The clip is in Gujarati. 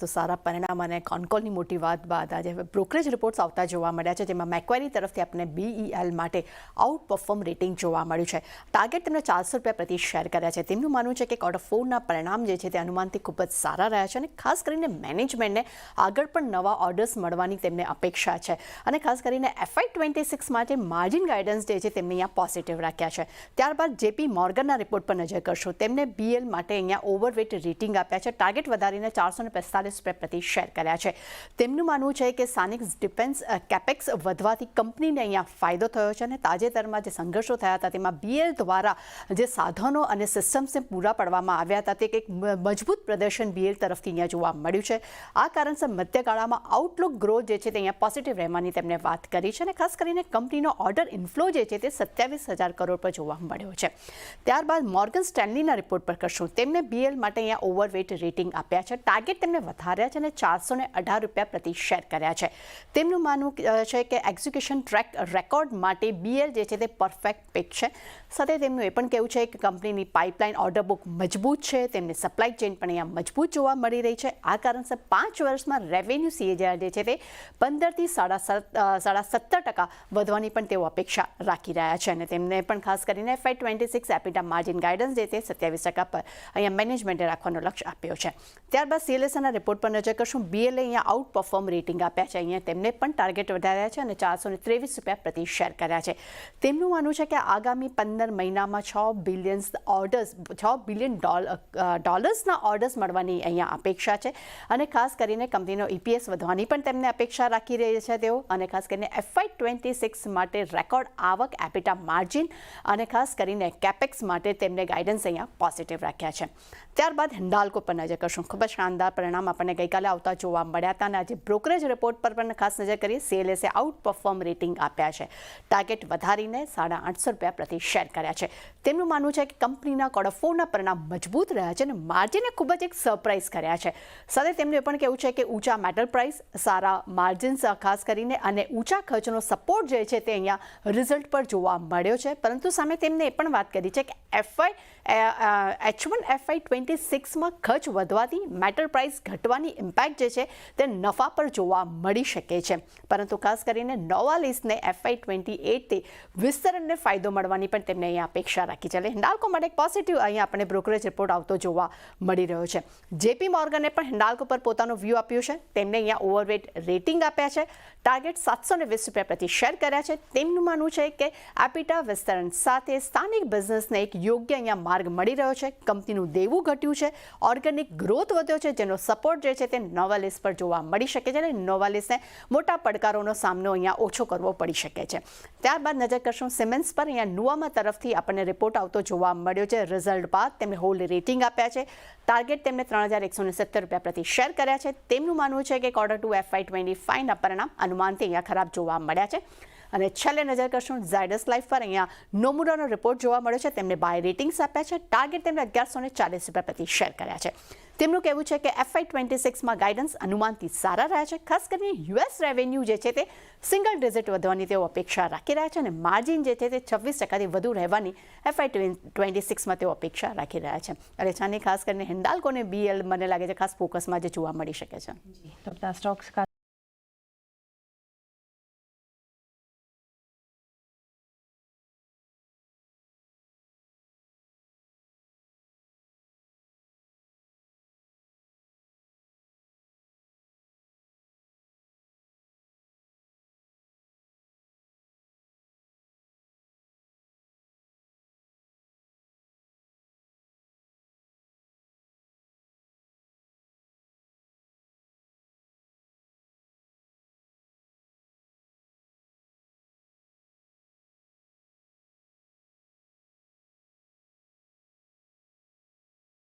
તો સારા પરિણામ અને કોનકોલની મોટી વાત બાદ આજે બ્રોકરેજ રિપોર્ટ્સ આવતા જોવા મળ્યા છે, જેમાં મેક્વેરી તરફથી આપણને BEL માટે આઉટ પરફોર્મ રેટિંગ જોવા મળ્યું છે. ટાર્ગેટ તેમણે ₹400 પ્રતિ શેર કર્યા છે. તેમનું માનવું છે કે Q4ના પરિણામ જે છે તે અનુમાનથી ખૂબ જ સારા રહ્યા છે અને ખાસ કરીને મેનેજમેન્ટને આગળ પણ નવા ઓર્ડર્સ મળવાની તેમને અપેક્ષા છે અને ખાસ કરીને FY26 માટે માર્જિન ગાઈડન્સ જે છે તેમને અહીંયા પોઝિટિવ રાખ્યા છે. ત્યારબાદ JP મોર્ગનના રિપોર્ટ પર નજર કરશું. તેમને BEL માટે અહીંયા ઓવરવેટ રેટિંગ આપ્યા છે. ટાર્ગેટ વધારીને ₹445 પ્રતિ શેર કર્યા છે. તેમનું માનવું છે કે સ્થાનિક ડિફેન્સ કેપેક્સ વધવાથી કંપનીને અહીંયા ફાયદો થયો છે અને તાજેતરમાં જે સંઘર્ષો થયા હતા તેમાં BEL દ્વારા જે સાધનો અને સિસ્ટમ્સને પૂરા પાડવામાં આવ્યા હતા તે એક મજબૂત પ્રદર્શન BEL તરફથી અહીંયા જોવા મળ્યું છે. આ કારણસર મધ્યગાળામાં આઉટલુક ગ્રોથ જે છે તે અહીંયા પોઝિટિવ રહેવાની તેમણે વાત કરી છે અને ખાસ કરીને કંપનીનો ઓર્ડર ઇન્ફ્લો જે છે તે 27,000 કરોડ પર જોવા મળ્યો છે. ત્યારબાદ મોર્ગન સ્ટેનલીના રિપોર્ટ પર કરશું. તેમને BEL માટે અહીંયા ઓવરવેટ રેટિંગ આપ્યા છે. ટાર્ગેટ તેમને વધાર્યા છે અને ₹418 પ્રતિ શેર કર્યા છે. તેમનું માનવું છે કે એક્ઝિક્યુશન ટ્રેક રેકોર્ડ માટે BEL જે છે તે પરફેક્ટ પિક છે. સાથે તેમનું એ પણ કહેવું છે કે કંપનીની પાઇપલાઇન ઓર્ડર બુક મજબૂત છે. તેમની સપ્લાય ચેઇન પણ અહીંયા મજબૂત જોવા મળી રહી છે. આ કારણસર 5 વર્ષમાં રેવન્યુ CAGR જે છે તે 15 થી 17% વધવાની પણ તેઓ અપેક્ષા રાખી રહ્યા છે અને તેમને પણ ખાસ કરીને FY26 એપિટા માર્જિન ગાઈડન્સ જે તે 27% પર અહીંયા મેનેજમેન્ટે રાખવાનો લક્ષ્ય આપ્યો છે. ત્યારબાદ CLSAના રિપોર્ટ પર નજર કરશું. BEL અહીંયા આઉટ પરફોર્મ રેટિંગ આપ્યા છે. અહીંયા તેમને પણ ટાર્ગેટ વધાર્યા છે અને ₹423 પ્રતિ શેર કર્યા છે. તેમનું માનવું છે કે આગામી 15 મહિનામાં $6 બિલિયન ડોલર્સના ઓર્ડર્સ મળવાની અહીંયા અપેક્ષા છે અને ખાસ કરીને કંપનીનો EPS વધવાની પણ તેમને અપેક્ષા રાખી રહી છે તેઓ અને ખાસ કરીને FY26 માટે રેકોર્ડ આવક એપિટા માર્જિન અને ખાસ કરીને કેપેક્સ માટે તેમને ગાઈડન્સ અહીંયા પોઝિટિવ રાખ્યા છે. ત્યારબાદ હિન્ડાલ્કો પર નજર કરશું. ખૂબ જ શાનદાર પરિણામ આપણને ગઈકાલે આવતા જોવા મળ્યા હતા અને આજે બ્રોકરેજ રિપોર્ટ પર પણ ખાસ નજર કરીએ. CLSA આઉટ પરફોર્મ રેટિંગ આપ્યા છે. ટાર્ગેટ વધારીને ₹850 પ્રતિ શેર કર્યા છે. તેમનું માનવું છે કે કંપનીના Q4ના પરિણામ મજબૂત રહ્યા છે અને માર્જિને ખૂબ જ એક સરપ્રાઇઝ કર્યા છે. સાથે તેમનું એ પણ કહેવું છે કે ઊંચા મેટલ પ્રાઇસ, સારા માર્જિન્સ ખાસ કરીને અને ઊંચા ખર્ચનો સપોર્ટ જે છે તે અહીંયા રિઝલ્ટ પર જોવા મળ્યો છે. પરંતુ સામે તેમને એ પણ વાત કરી છે કે H1 FY26માં ખર્ચ વધવાથી મેટલ પ્રાઇસ ઘટવાની ઇમ્પેક્ટ જે છે તે નફા પર જોવા મળી શકે છે. પરંતુ ખાસ કરીને નોવાલિસને FY28થી વિસ્તરણને ફાયદો મળવાની પણ તેમને અહીંયા અપેક્ષા રાખી છે. હિન્ડાલ્કો માટે એક પોઝિટિવ અહીંયા આપણે બ્રોકરેજ રિપોર્ટ આવતો જોવા મળી રહ્યો છે. JP મોર્ગને પણ હિન્ડાલ્કો પર પોતાનો વ્યૂ આપ્યો છે. તેમને અહીંયા ઓવરવેટ રેટિંગ આપ્યા છે. ટાર્ગેટ ₹720 પ્રતિ શેર કર્યા છે. તેમનું માનવું છે કે એપિટા વિસ્તરણ સાથે સ્થાનિક બિઝનેસને એક યોગ્ય અહીંયા માર્ગ મળી રહ્યો છે. કંપનીનું દેવું ઘટ્યું છે, ઓર્ગેનિક ગ્રોથ વધ્યો છે, જેનો સપોર્ટ જે છે તે નોવાલિસ પર જોવા મળી શકે છે અને નોવાલિસને મોટા પડકારોનો સામનો અહીંયા ઓછો કરવો પડી શકે છે. ત્યારબાદ નજર કરશું સિમેન્સ પર. અહીંયા નુવામા તરફથી આપણને રિપોર્ટ આવતો જોવા મળ્યો છે. રિઝલ્ટ બાદ તેમને હોલ્ડ રેટિંગ આપ્યા છે. ટાર્ગેટ તેમને ₹3,170 પ્રતિ શેર કર્યા છે. તેમનું માનવું છે કે Q2 FY25ના પરિણામ અનુમાનથી અહીંયા ખરાબ જોવા મળ્યા છે. અને છેલ્લે નજર કરશું ઝાયડસ લાઈફ પર. અહીંયા નોમુરાનો રિપોર્ટ જોવા મળ્યો છે. તેમને બાય રેટિંગ્સ આપ્યા છે. ટાર્ગેટ તેમને ₹1140 પ્રતિ શેર કર્યા છે. તેમનું કહેવું છે કે FY26માં ગાઈડન્સ અનુમાનથી સારા રહ્યા છે. ખાસ કરીને US રેવન્યુ જે છે તે સિંગલ ડિજિટ વધવાની તેઓ અપેક્ષા રાખી રહ્યા છે અને માર્જિન જે છે તે 26%થી વધુ રહેવાની FY26માં તેઓ અપેક્ષા રાખી રહ્યા છે. અને છાની ખાસ કરીને હિન્ડાલ્કો અને BEL મને લાગે છે ખાસ ફોકસમાં જે જોવા મળી શકે છે. સ્ટોક્સ